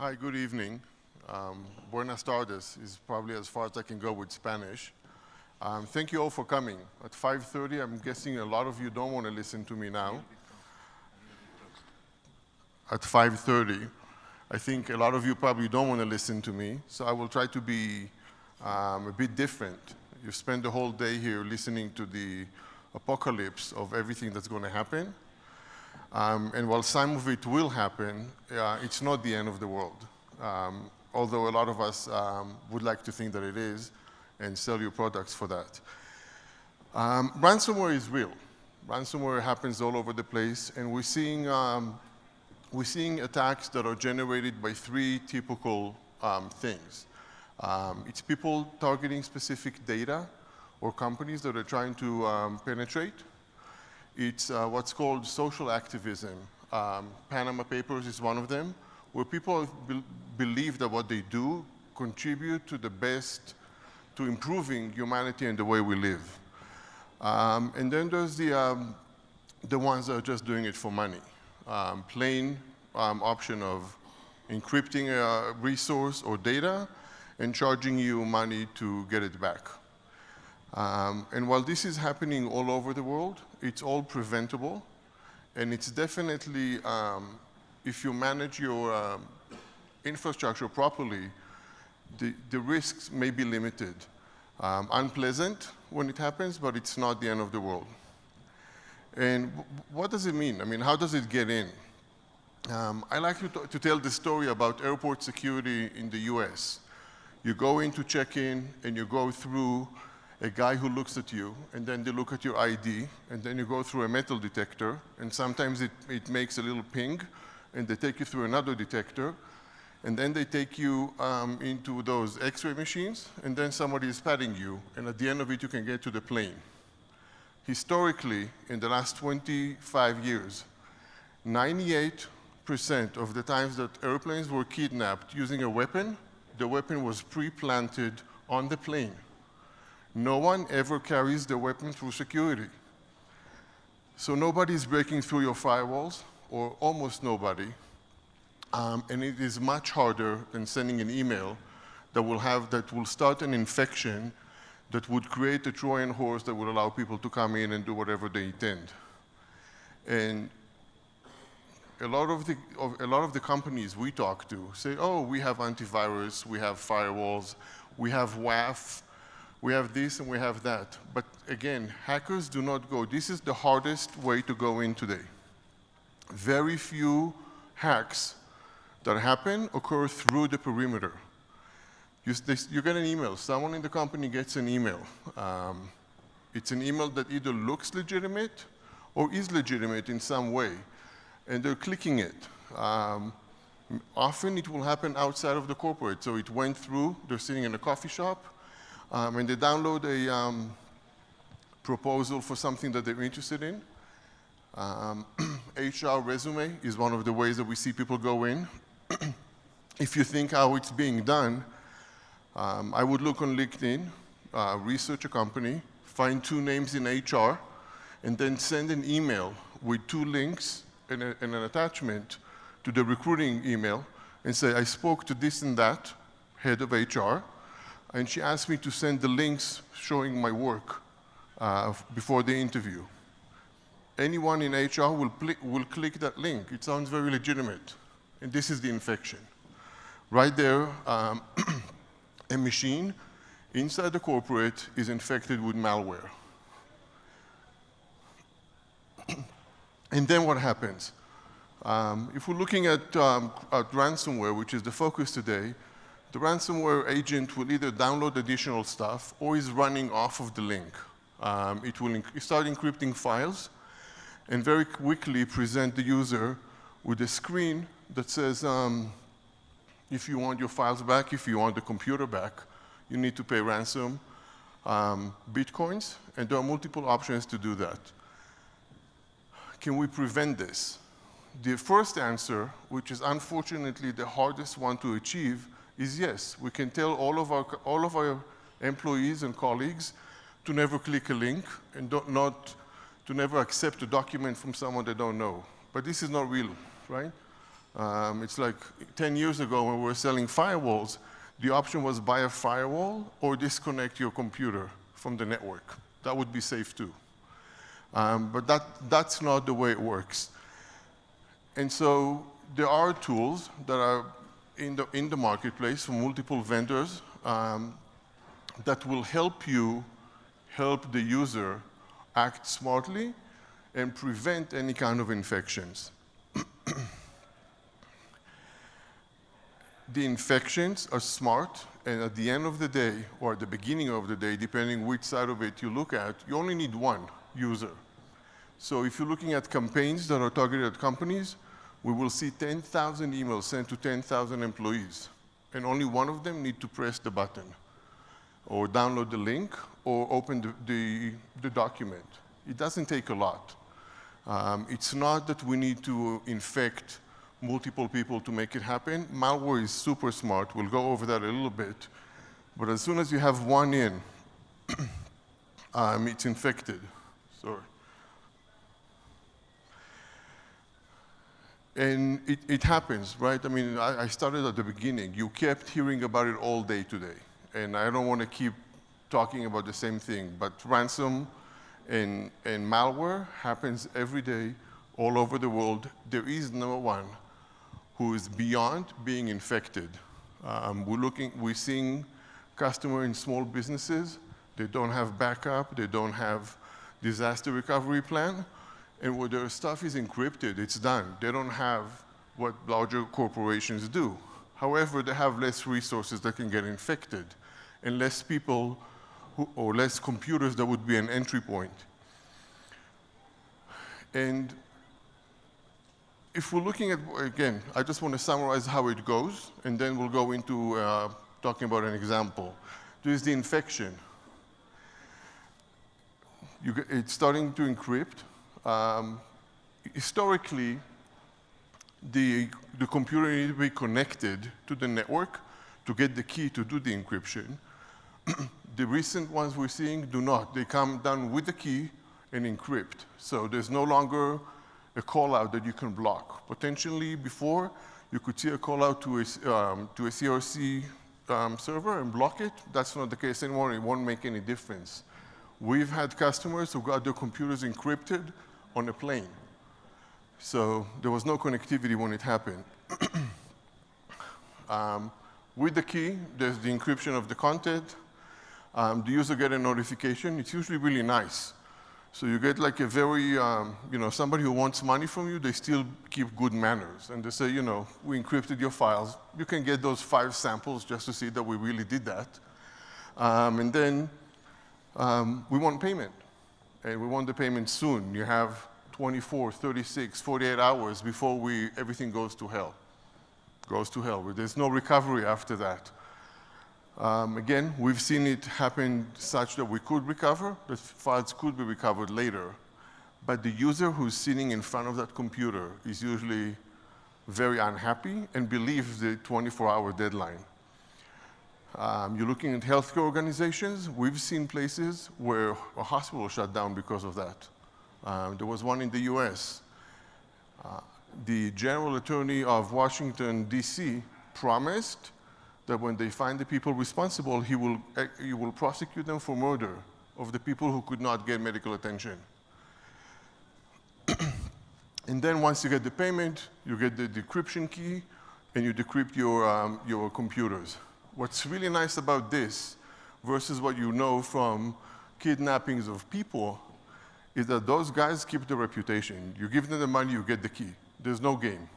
Hi, good evening. Buenas tardes is probably as far as I can go with Spanish. Thank you all for coming. At 5:30, I'm guessing a lot of you don't want to listen to me now. At 5:30, I think a lot of you probably don't want to listen to me, so I will try to be a bit different. You spend the whole day here listening to the apocalypse of everything that's going to happen. And while some of it will happen, it's not the end of the world. Although a lot of us would like to think that it is and sell you products for that. Ransomware is real. Ransomware happens all over the place, and we're seeing attacks that are generated by three typical things. It's people targeting specific data or companies that are trying to penetrate. It's what's called social activism. Panama Papers is one of them, where people believe that what they do contribute to the best, to improving humanity and the way we live. And then there's the ones that are just doing it for money. Plain option of encrypting a resource or data and charging you money to get it back. And while this is happening all over the world, it's all preventable, and it's definitely, if you manage your infrastructure properly, the risks may be limited. Unpleasant when it happens, but it's not the end of the world. And what does it mean? I mean, how does it get in? I like to tell the story about airport security in the US. You go in to check in, and you go through a guy who looks at you, and then they look at your ID, and then you go through a metal detector, and sometimes it makes a little ping, and they take you through another detector, and then they take you into those X-ray machines, and then somebody is patting you, and at the end of it, you can get to the plane. Historically, in the last 25 years, 98% of the times that airplanes were kidnapped using a weapon, the weapon was pre-planted on the plane. No one ever carries the weapon through security. So nobody's breaking through your firewalls, or almost nobody. And it is much harder than sending an email that will start an infection that would create a Trojan horse that would allow people to come in and do whatever they intend. And a lot of the companies we talk to say, oh, we have antivirus, we have firewalls, we have WAF, we have this and we have that. But again, hackers do not go. This is the hardest way to go in today. Very few hacks that happen occur through the perimeter. You get an email. Someone in the company gets an email. It's an email that either looks legitimate or is legitimate in some way, and they're clicking it. Often it will happen outside of the corporate. So it went through, they're sitting in a coffee shop, and they download a proposal for something that they're interested in. HR resume is one of the ways that we see people go in. If you think how it's being done, I would look on LinkedIn, research a company, find 2 names in HR, and then send an email with 2 links and an attachment to the recruiting email and say, I spoke to this and that, head of HR, and she asked me to send the links showing my work before the interview. Anyone in HR will click that link. It sounds very legitimate. And this is the infection. Right there, a machine inside the corporate is infected with malware. And then what happens? If we're looking at ransomware, which is the focus today, the ransomware agent will either download additional stuff or is running off of the link. It will start encrypting files and very quickly present the user with a screen that says, if you want your files back, if you want the computer back, you need to pay ransom, Bitcoins, and there are multiple options to do that. Can we prevent this? The first answer, which is unfortunately the hardest one to achieve, is yes. We can tell all of our employees and colleagues to never click a link and to never accept a document from someone they don't know. But this is not real, right? It's like 10 years ago when we were selling firewalls, the option was buy a firewall or disconnect your computer from the network. That would be safe too. But that's not the way it works. And so there are tools that are in the marketplace from multiple vendors that will help the user act smartly and prevent any kind of infections. The infections are smart, and at the end of the day, or at the beginning of the day, depending which side of it you look at, you only need one user. So if you're looking at campaigns that are targeted at companies, we will see 10,000 emails sent to 10,000 employees, and only one of them need to press the button, or download the link, or open the document. It doesn't take a lot. It's not that we need to infect multiple people to make it happen. Malware is super smart. We'll go over that a little bit. But as soon as you have one in, it's infected. Sorry. And it happens, right? I mean, I started at the beginning. You kept hearing about it all day today. And I don't want to keep talking about the same thing. But ransom and malware happens every day all over the world. There is no one who is beyond being infected. We're seeing customers in small businesses. They don't have backup. They don't have disaster recovery plan. And when their stuff is encrypted, it's done. They don't have what larger corporations do. However, they have less resources that can get infected, and less people or less computers that would be an entry point. And if we're looking at, again, I just want to summarize how it goes, and then we'll go into talking about an example. There's the infection. It's starting to encrypt. Historically, the computer needed to be connected to the network to get the key to do the encryption. The recent ones we're seeing do not. They come down with the key and encrypt. So there's no longer a call out that you can block. Potentially before, you could see a call out to a CRC server and block it. That's not the case anymore. It won't make any difference. We've had customers who got their computers encrypted on a plane. So there was no connectivity when it happened. With the key, there's the encryption of the content. The user get a notification. It's usually really nice. So you get like a very, somebody who wants money from you, they still keep good manners. And they say, we encrypted your files. You can get those 5 samples just to see that we really did that. And then we want payment. And we want the payment soon. You have 24, 36, 48 hours before everything goes to hell. Goes to hell. There's no recovery after that. Again, we've seen it happen such that we could recover. The files could be recovered later. But the user who's sitting in front of that computer is usually very unhappy and believes the 24-hour deadline. You're looking at healthcare organizations. We've seen places where a hospital shut down because of that. There was one in the US. The General Attorney of Washington, D.C. promised that when they find the people responsible, he will prosecute them for murder of the people who could not get medical attention. And then once you get the payment, you get the decryption key, and you decrypt your computers. What's really nice about this, versus what you know from kidnappings of people, is that those guys keep the reputation. You give them the money, you get the key. There's no game.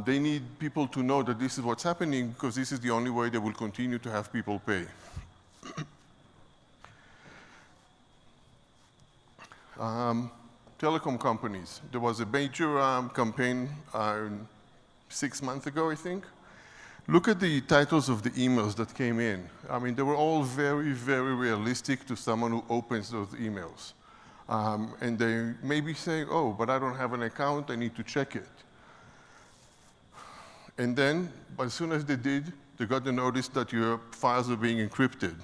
They need people to know that this is what's happening, because this is the only way they will continue to have people pay. Telecom companies. There was a major campaign 6 months ago, I think. Look at the titles of the emails that came in. I mean, they were all very, very realistic to someone who opens those emails. And they may be saying, oh, but I don't have an account, I need to check it. And then, as soon as they did, they got the notice that your files are being encrypted.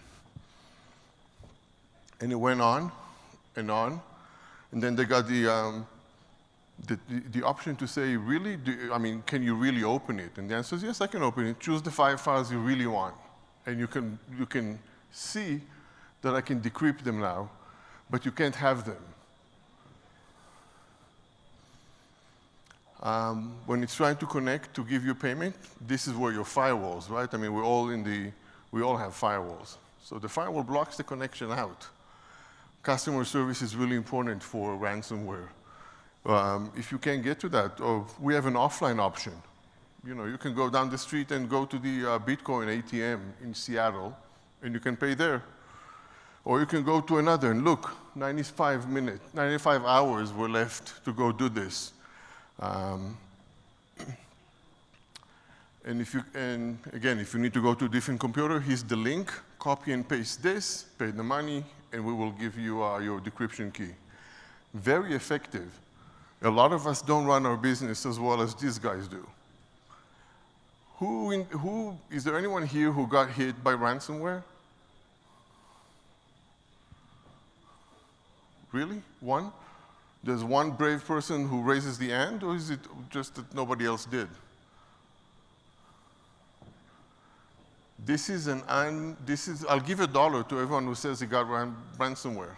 And it went on, and then they got the the option to say, really, can you really open it? And the answer is, yes, I can open it. Choose the 5 files you really want. And you can see that I can decrypt them now, but you can't have them. When it's trying to connect to give you payment, this is where your firewalls, right? I mean, we all have firewalls. So the firewall blocks the connection out. Customer service is really important for ransomware. If you can't get to that, we have an offline option. You can go down the street and go to the Bitcoin ATM in Seattle, and you can pay there. Or you can go to another and look, 95 hours were left to go do this. And again, if you need to go to a different computer, here's the link. Copy and paste this, pay the money, and we will give you your decryption key. Very effective. A lot of us don't run our business as well as these guys do. Is there anyone here who got hit by ransomware? Really? One? There's one brave person who raises the hand, or is it just that nobody else did? I'll give $1 to everyone who says he got ransomware.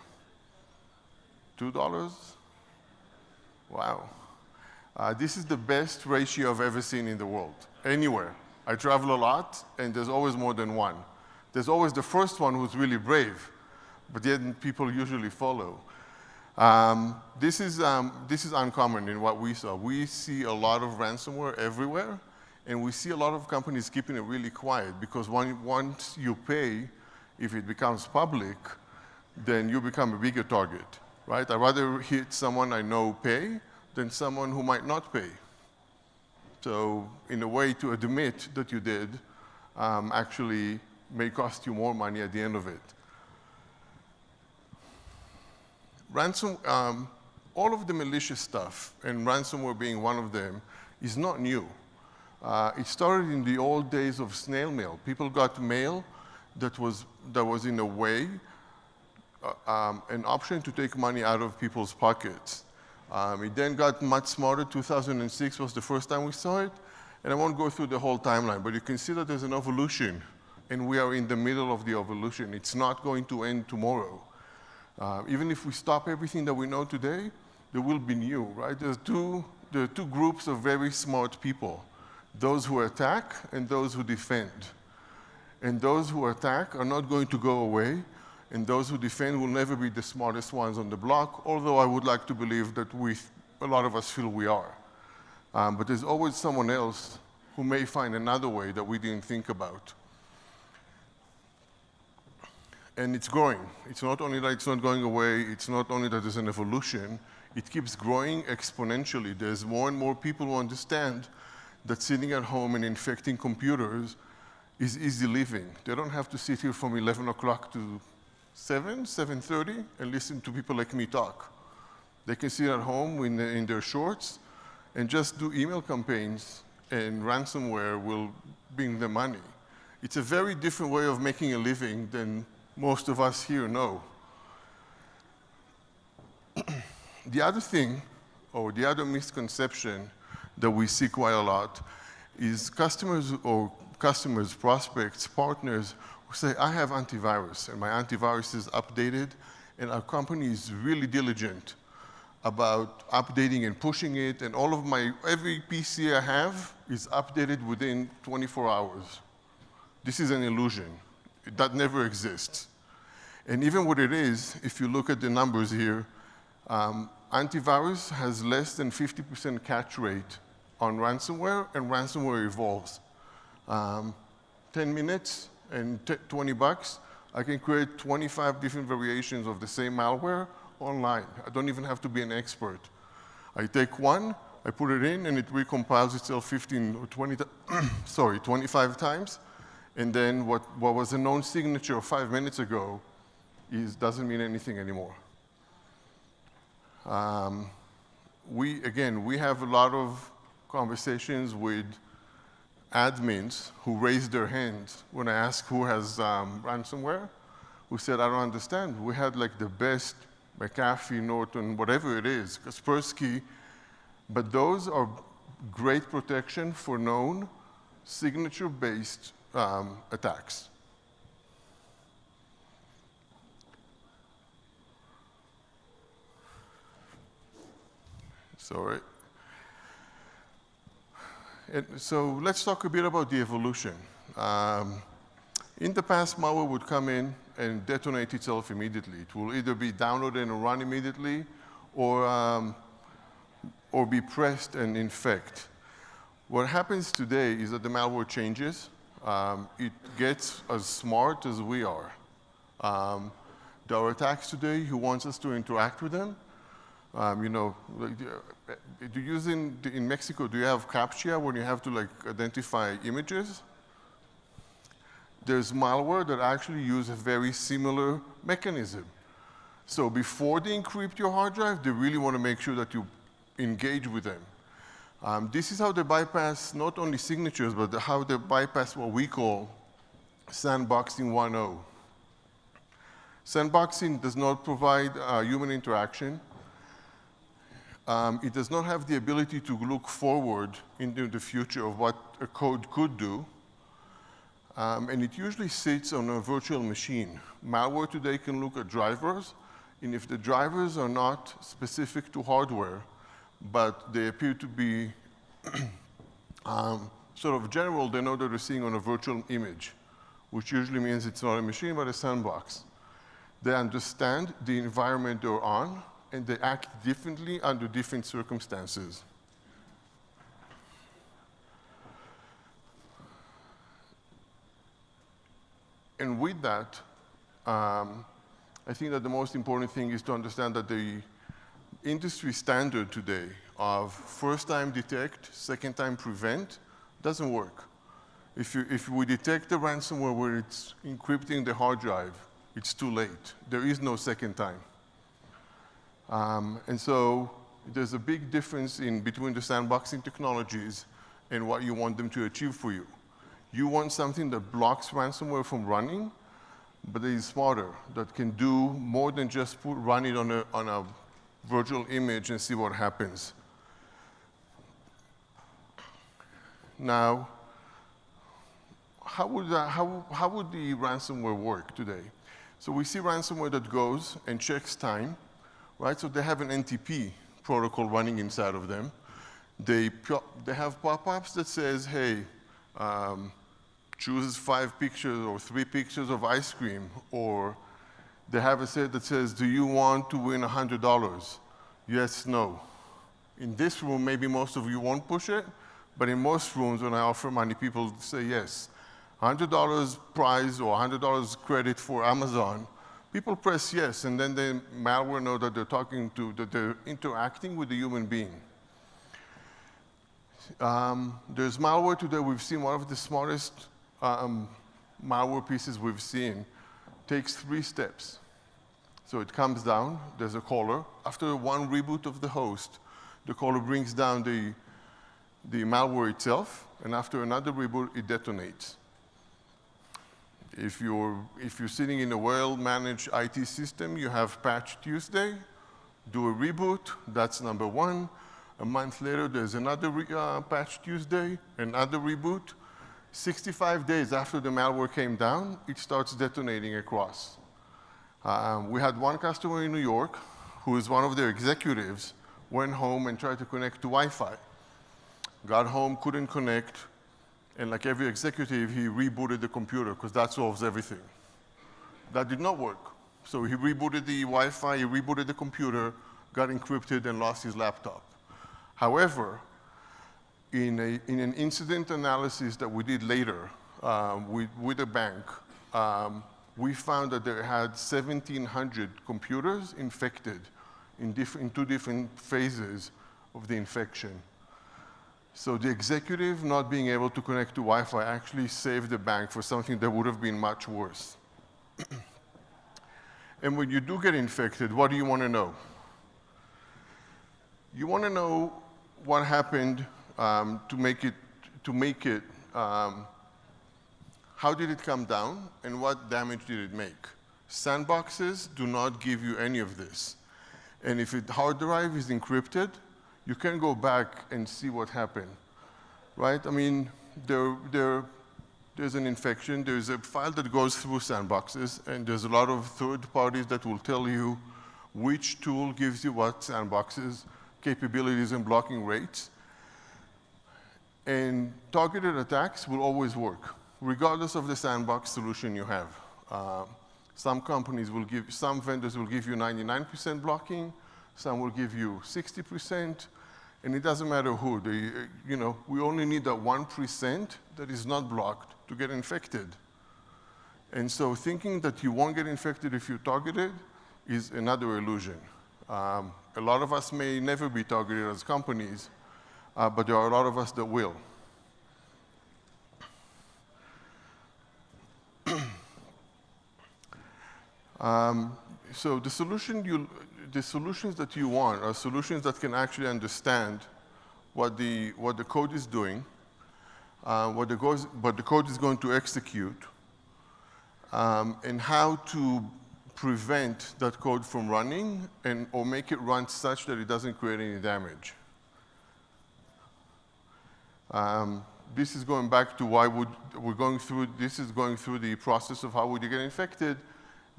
$2? Wow. This is the best ratio I've ever seen in the world, anywhere. I travel a lot, and there's always more than one. There's always the first one who's really brave, but then people usually follow. This is uncommon in what we saw. We see a lot of ransomware everywhere, and we see a lot of companies keeping it really quiet, because once you pay, if it becomes public, then you become a bigger target, right? I'd rather hit someone I know pay than someone who might not pay. So in a way, to admit that you did actually may cost you more money at the end of it. All of the malicious stuff, and ransomware being one of them, is not new. It started in the old days of snail mail. People got mail that was in a way an option to take money out of people's pockets. It then got much smarter. 2006 was the first time we saw it. And I won't go through the whole timeline, but you can see that there's an evolution, and we are in the middle of the evolution. It's not going to end tomorrow. Even if we stop everything that we know today, there will be new, right? There are two groups of very smart people, those who attack and those who defend. And those who attack are not going to go away, and those who defend will never be the smartest ones on the block, although I would like to believe that a lot of us feel we are. But there's always someone else who may find another way that we didn't think about. And it's growing. It's not only that it's not going away, it's not only that there's an evolution, it keeps growing exponentially. There's more and more people who understand that sitting at home and infecting computers is easy living. They don't have to sit here from 11 o'clock to 7:30, and listen to people like me talk. They can sit at home in their shorts and just do email campaigns, and ransomware will bring them money. It's a very different way of making a living than most of us here know. The other thing, or the other misconception that we see quite a lot, is customers, prospects, partners who say, I have antivirus, and my antivirus is updated, and our company is really diligent about updating and pushing it, and every PC I have is updated within 24 hours. This is an illusion. That never exists. And even what it is, if you look at the numbers here, antivirus has less than 50% catch rate on ransomware, and ransomware evolves. 10 minutes and $20, I can create 25 different variations of the same malware online. I don't even have to be an expert. I take one, I put it in, and it recompiles itself 25 times. And then what was a known signature 5 minutes ago doesn't mean anything anymore. We have a lot of conversations with admins who raise their hands when I ask who has ransomware, who said, I don't understand. We had like the best McAfee, Norton, whatever it is, Kaspersky, But those are great protection for known signature-based attacks. Sorry. So let's talk a bit about the evolution. In the past, malware would come in and detonate itself immediately. It will either be downloaded and run immediately, or be pressed and infect. What happens today is that the malware changes. It gets as smart as we are. There are attacks today who wants us to interact with them. You know, in Mexico, do you have CAPTCHA when you have to identify images? There's malware that actually use a very similar mechanism. So before they encrypt your hard drive, they really want to make sure that you engage with them. This is how they bypass not only signatures, but how they bypass what we call sandboxing 1.0. Sandboxing does not provide human interaction. It does not have the ability to look forward into the future of what a code could do. And it usually sits on a virtual machine. Malware today can look at drivers, and if the drivers are not specific to hardware, but they appear to be sort of general, they know that they're seeing on a virtual image, which usually means it's not a machine, but a sandbox. They understand the environment they're on, and they act differently under different circumstances. And with that, I think that the most important thing is to understand that the industry standard today of first time detect, second time prevent doesn't work. If we detect the ransomware where it's encrypting the hard drive, it's too late. There is no second time. And so there's a big difference between the sandboxing technologies and what you want them to achieve for you. You want something that blocks ransomware from running, but that is smarter, that can do more than just run it on a virtual image and see what happens. Now, how would the ransomware work today? So we see ransomware that goes and checks time, right? So they have an NTP protocol running inside of them. They have pop-ups that says, hey, choose 5 pictures or 3 pictures of ice cream, or they have a set that says, do you want to win $100? Yes, no. In this room, maybe most of you won't push it, but in most rooms, when I offer money, people say yes. $100 prize or $100 credit for Amazon, people press yes, and then the malware know that they're interacting with a human being. There's malware today. We've seen one of the smartest malware pieces we've seen. Takes 3 steps. So it comes down, there's a caller. After one reboot of the host, the caller brings down the malware itself, and after another reboot, it detonates. If you're sitting in a well-managed IT system, you have Patch Tuesday, do a reboot, that's number 1. A month later, there's another Patch Tuesday, another reboot. 65 days after the malware came down, it starts detonating across. We had one customer in New York who is one of their executives, went home and tried to connect to Wi-Fi. Got home, couldn't connect, and like every executive, he rebooted the computer because that solves everything. That did not work. So he rebooted the Wi-Fi, he rebooted the computer, got encrypted, and lost his laptop. However, in an incident analysis that we did later with a bank, we found that they had 1,700 computers infected in 2 different phases of the infection. So the executive not being able to connect to Wi-Fi actually saved the bank for something that would have been much worse. And when you do get infected, what do you want to know? You want to know what happened to make it, how did it come down, and what damage did it make? Sandboxes do not give you any of this. And if the hard drive is encrypted, you can go back and see what happened, right? I mean, there's an infection, there's a file that goes through sandboxes, and there's a lot of third parties that will tell you which tool gives you what sandboxes, capabilities, and blocking rates. And targeted attacks will always work, regardless of the sandbox solution you have. Some vendors will give you 99% blocking, some will give you 60%, and it doesn't matter who. We only need that 1% that is not blocked to get infected. And so thinking that you won't get infected if you're targeted is another illusion. A lot of us may never be targeted as companies, but there are a lot of us that will. So the solutions that you want are solutions that can actually understand what the code is doing, what the code is going to execute, and how to prevent that code from running or make it run such that it doesn't create any damage. This is going back to why this is going through the process of how would you get infected.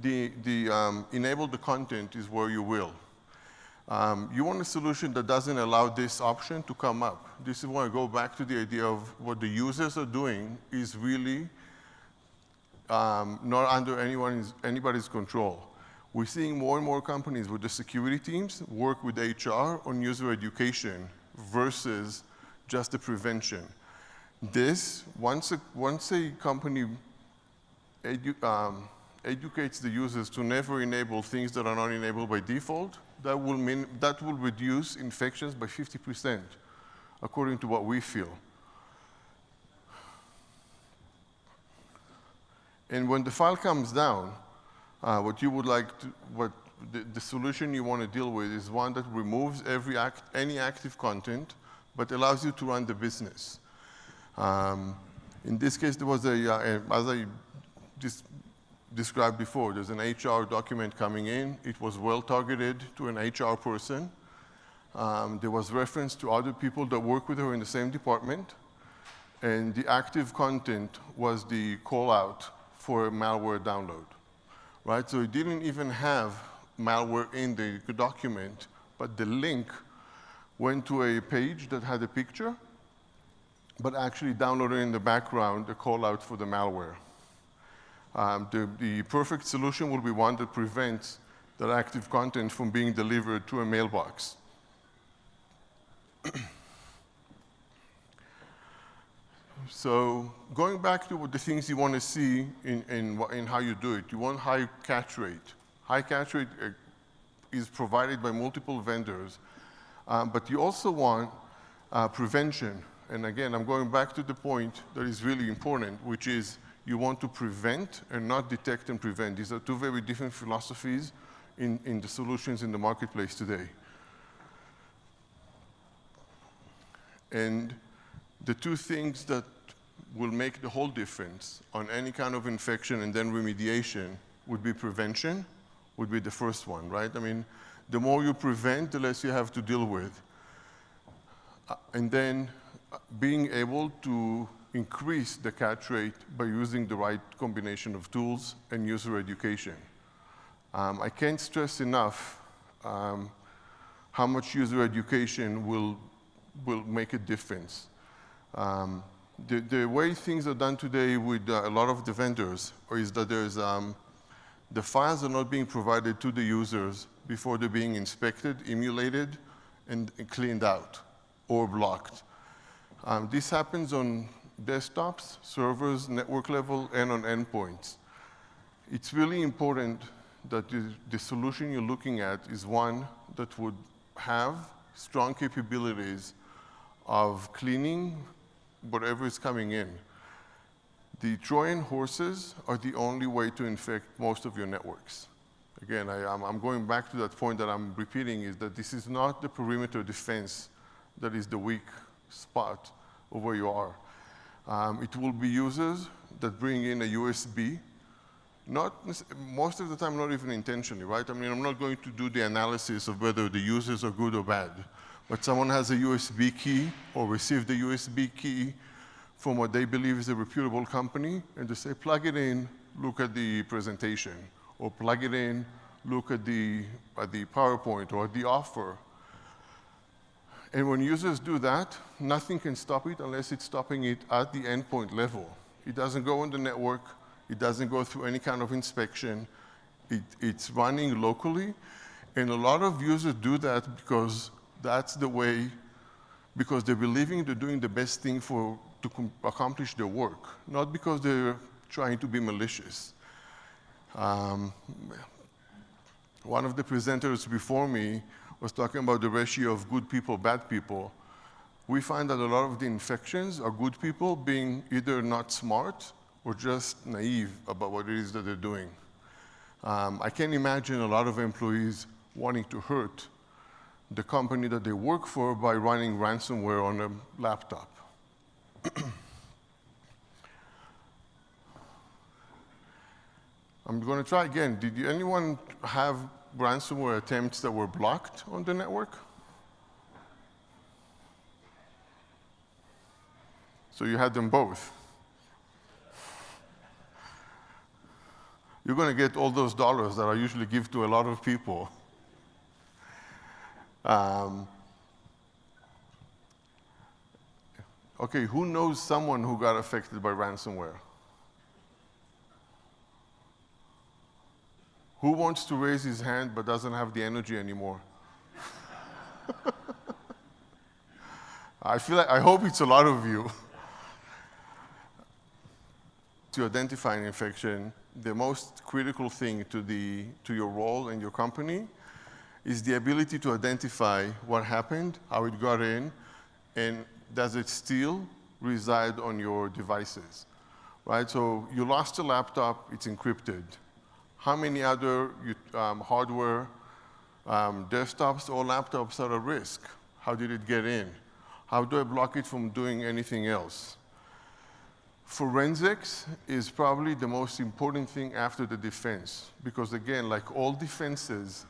Enable the content is where you will. You want a solution that doesn't allow this option to come up. This is why I go back to the idea of what the users are doing is really not under anybody's control. We're seeing more and more companies with the security teams work with HR on user education versus just the prevention. Once a company educates the users to never enable things that are not enabled by default, that will reduce infections by 50%, according to what we feel. And when the file comes down, the solution you want to deal with is one that removes any active content, but allows you to run the business. In this case, there was as I described before, there's an HR document coming in. It was well targeted to an HR person. There was reference to other people that work with her in the same department. And the active content was the call out for a malware download, right? So it didn't even have malware in the document, but the link went to a page that had a picture, but actually downloaded in the background the call out for the malware. The perfect solution will be one that prevents that active content from being delivered to a mailbox. So going back to the things you want to see in how you do it, you want high catch rate. High catch rate is provided by multiple vendors, but you also want prevention. And again, I'm going back to the point that is really important, which is you want to prevent and not detect and prevent. These are two very different philosophies in the solutions in the marketplace today. And the two things that will make the whole difference on any kind of infection and then remediation would be prevention, would be the first one, right? I mean, the more you prevent, the less you have to deal with. And then being able to increase the catch rate by using the right combination of tools and user education. I can't stress enough how much user education will make a difference. The way things are done today with a lot of the vendors is that the files are not being provided to the users before they're being inspected, emulated, and cleaned out or blocked. This happens on desktops, servers, network level, and on endpoints. It's really important that the solution you're looking at is one that would have strong capabilities of cleaning whatever is coming in. The Trojan horses are the only way to infect most of your networks. Again, I'm going back to that point that I'm repeating, is that this is not the perimeter defense that is the weak spot of where you are. It will be users that bring in a USB, most of the time not even intentionally, right? I mean, I'm not going to do the analysis of whether the users are good or bad, but someone has a USB key or received a USB key from what they believe is a reputable company, and they say, plug it in, look at the presentation, or plug it in, look at the PowerPoint or the offer. And when users do that, nothing can stop it unless it's stopping it at the endpoint level. It doesn't go on the network. It doesn't go through any kind of inspection. It's running locally. And a lot of users do that because that's the way, because they're believing they're doing the best thing to accomplish their work, not because they're trying to be malicious. One of the presenters before me was talking about the ratio of good people, bad people. We find that a lot of the infections are good people being either not smart or just naive about what it is that they're doing. I can imagine a lot of employees wanting to hurt the company that they work for by running ransomware on a laptop. I'm going to try again. Did anyone have ransomware attempts that were blocked on the network? So you had them both. You're going to get all those dollars that I usually give to a lot of people. Okay, who knows someone who got affected by ransomware? Who wants to raise his hand but doesn't have the energy anymore? I hope it's a lot of you. To identify an infection, the most critical thing to your role and your company is the ability to identify what happened, how it got in, and does it still reside on your devices, right? So you lost a laptop, it's encrypted. How many other hardware, desktops or laptops are at risk? How did it get in? How do I block it from doing anything else? Forensics is probably the most important thing after the defense, because again, like all defenses,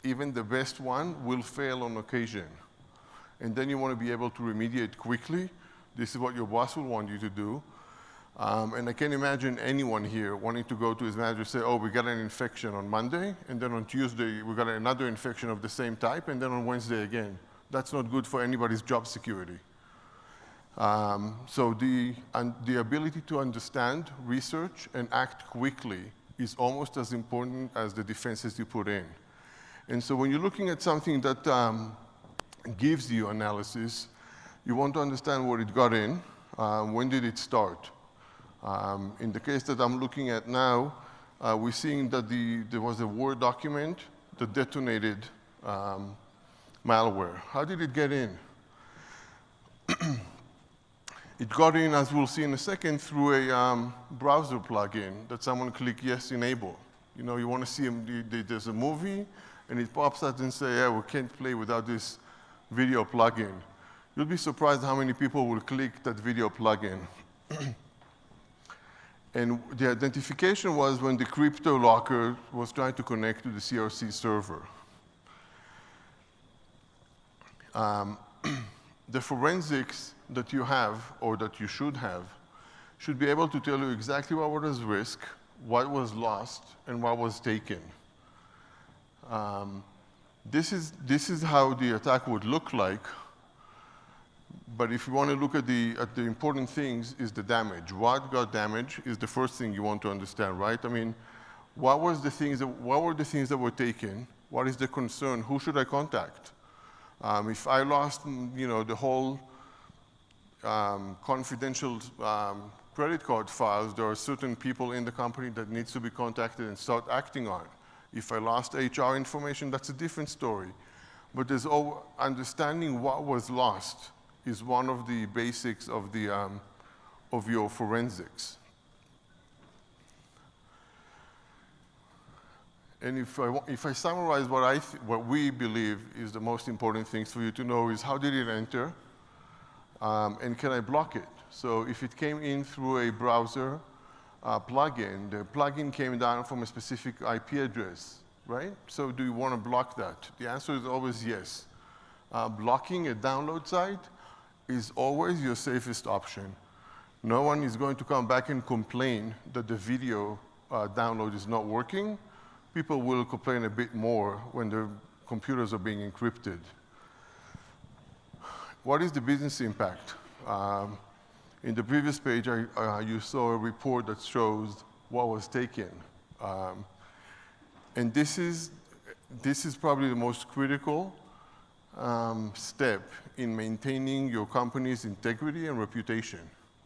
even the best one will fail on occasion. And then you want to be able to remediate quickly. This is what your boss will want you to do. And I can imagine anyone here wanting to go to his manager and say, oh, we got an infection on Monday, and then on Tuesday, we got another infection of the same type, and then on Wednesday again. That's not good for anybody's job security. So the ability to understand, research, and act quickly is almost as important as the defenses you put in. And so when you're looking at something that gives you analysis, you want to understand where it got in, when did it start. In the case that I'm looking at now, we're seeing that there was a Word document that detonated malware. How did it get in? It got in, as we'll see in a second, through a browser plugin that someone clicked yes, enable. You know, you want to see there's a movie, and it pops up and says, yeah, we can't play without this video plugin. You'll be surprised how many people will click that video plugin. And the identification was when the crypto locker was trying to connect to the CRC server. The forensics that you have, or that you should be able to tell you exactly what was risk, what was lost, and what was taken. This is how the attack would look like. But if you want to look at the important things, is the damage. What got damaged is the first thing you want to understand, right? I mean, what were the things that were taken? What is the concern? Who should I contact? If I lost, the whole confidential credit card files, there are certain people in the company that needs to be contacted and start acting on. If I lost HR information, that's a different story. But there's understanding what was lost is one of the basics of your forensics. And if I summarize what we believe is the most important things for you to know is how did it enter, and can I block it? So if it came in through a browser plugin, the plugin came down from a specific IP address, right? So do you want to block that? The answer is always yes. blocking a download site is always your safest option. No one is going to come back and complain that the video download is not working. People will complain a bit more when their computers are being encrypted. What is the business impact? In the previous page, you saw a report that shows what was taken. And this is probably the most critical step in maintaining your company's integrity and reputation,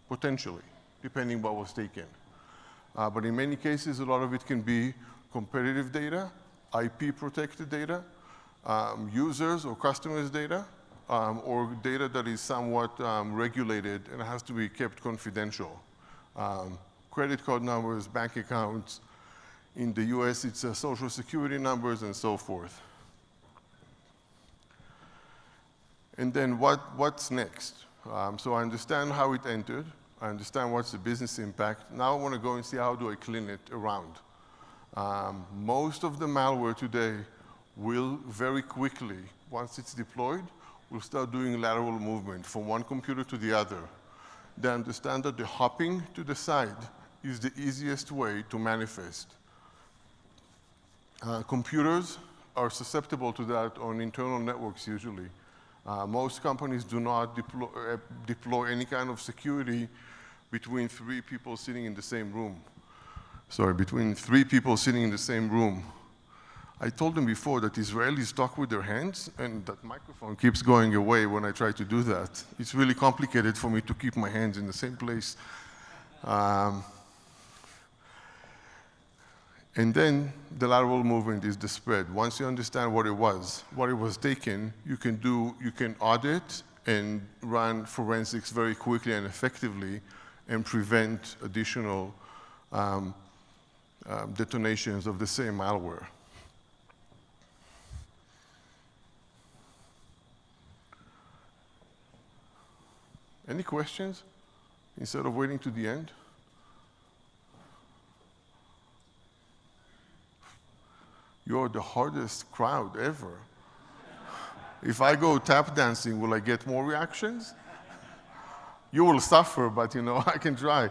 potentially, depending what was taken. But in many cases, a lot of it can be competitive data, IP-protected data, users or customers' data, or data that is somewhat regulated and has to be kept confidential. Credit card numbers, bank accounts. In the US, it's social security numbers and so forth. And then what's next? So I understand how it entered. I understand what's the business impact. Now I want to go and see how do I clean it around. Most of the malware today will very quickly, once it's deployed, will start doing lateral movement from one computer to the other. They understand that the hopping to the side is the easiest way to manifest. Computers are susceptible to that on internal networks usually. Most companies do not deploy any kind of security between three people sitting in the same room. Sorry, between three people sitting in the same room. I told them before that Israelis talk with their hands, and that microphone keeps going away when I try to do that. It's really complicated for me to keep my hands in the same place. And then the lateral movement is the spread. Once you understand what it was taken, you can audit and run forensics very quickly and effectively and prevent additional detonations of the same malware. Any questions instead of waiting to the end? You're the hardest crowd ever. If I go tap dancing, will I get more reactions? You will suffer, but I can try.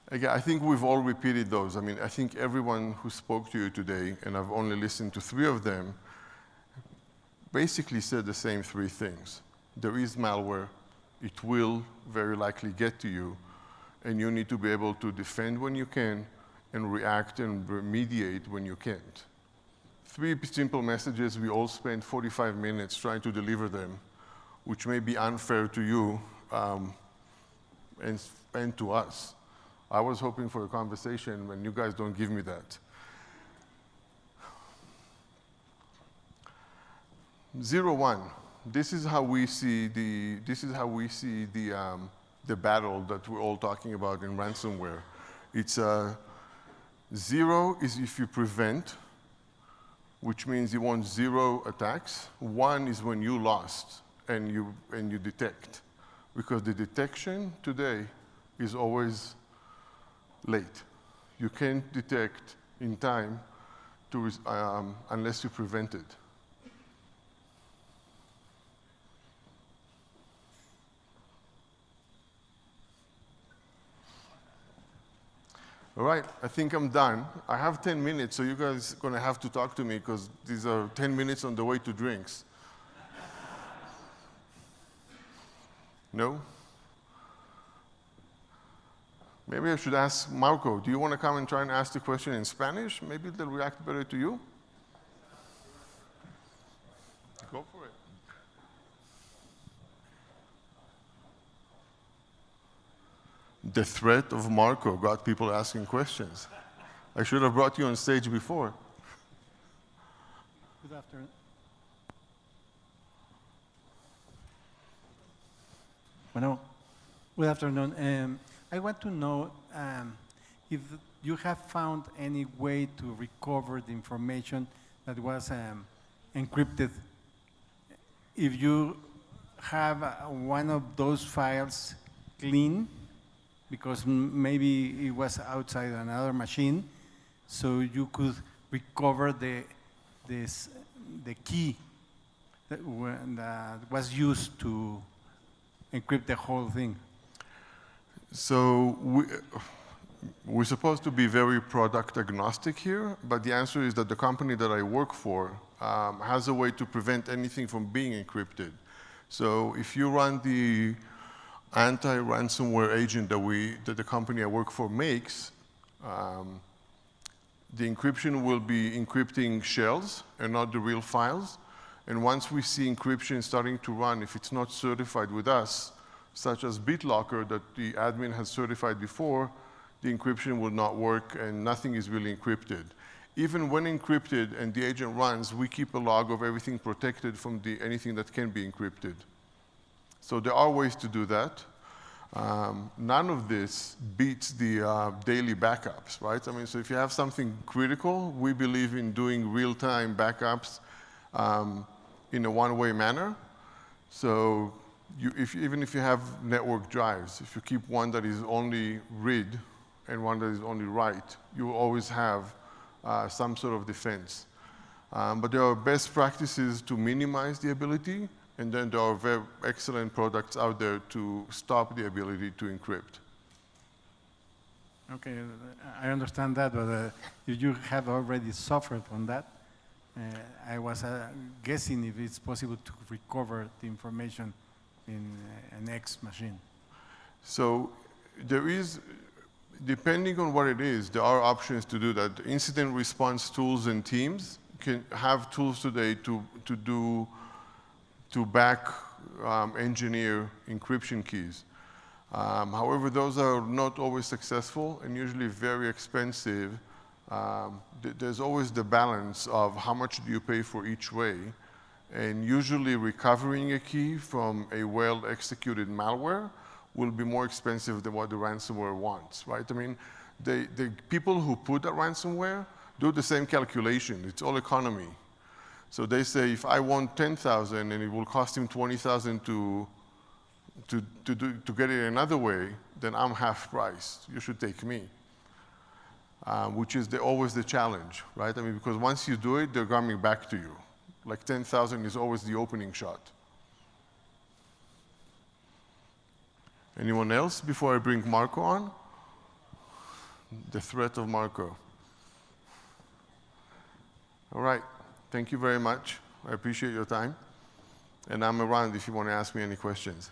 Again, I think we've all repeated those. I think everyone who spoke to you today, and I've only listened to 3 of them, basically said the same 3 things. There is malware. It will very likely get to you, and you need to be able to defend when you can and react and remediate when you can't. 3 simple messages. We all spent 45 minutes trying to deliver them, which may be unfair to you and to us. I was hoping for a conversation when you guys don't give me that. 0-1. This is how we see the battle that we're all talking about in ransomware. It's 0 is if you prevent, which means you want 0 attacks. 1 is when you lost and you detect, because the detection today is always late. You can't detect in time unless you prevent it. All right, I think I'm done. I have 10 minutes, so you guys are going to have to talk to me because these are 10 minutes on the way to drinks. No? Maybe I should ask Marco, do you want to come and try and ask the question in Spanish? Maybe they'll react better to you. Go for it. The threat of Marco got people asking questions. I should have brought you on stage before. Good afternoon. Bueno, good afternoon. I want to know if you have found any way to recover the information that was encrypted. If you have one of those files clean, because maybe it was outside another machine, so you could recover the the key that was used to encrypt the whole thing? So we're supposed to be very product agnostic here, but the answer is that the company that I work for has a way to prevent anything from being encrypted. So if you run the anti-ransomware agent that the company I work for makes, the encryption will be encrypting shells and not the real files. And once we see encryption starting to run, if it's not certified with us, such as BitLocker that the admin has certified before, the encryption will not work and nothing is really encrypted. Even when encrypted and the agent runs, we keep a log of everything protected from anything that can be encrypted. So there are ways to do that. None of this beats the daily backups, right? I mean, so if you have something critical, we believe in doing real-time backups in a one-way manner. So even if you have network drives, if you keep one that is only read and one that is only write, you will always have some sort of defense. But there are best practices to minimize the ability, and then there are very excellent products out there to stop the ability to encrypt. Okay, I understand that, but if you have already suffered from that, I was guessing if it's possible to recover the information in an X machine. So there is, depending on what it is, there are options to do that. Incident response tools and teams can have tools today to back engineer encryption keys. However, those are not always successful and usually very expensive. There's always the balance of how much do you pay for each way, and usually recovering a key from a well-executed malware will be more expensive than what the ransomware wants, right? I mean, the people who put that ransomware do the same calculation. It's all economy. So they say, if I want 10,000 and it will cost him 20,000 to get it another way, then I'm half price. You should take me. Which is always the challenge, right? I mean, because once you do it, they're coming back to you. Like 10,000 is always the opening shot. Anyone else before I bring Marco on? The threat of Marco. All right, thank you very much. I appreciate your time. And I'm around if you want to ask me any questions.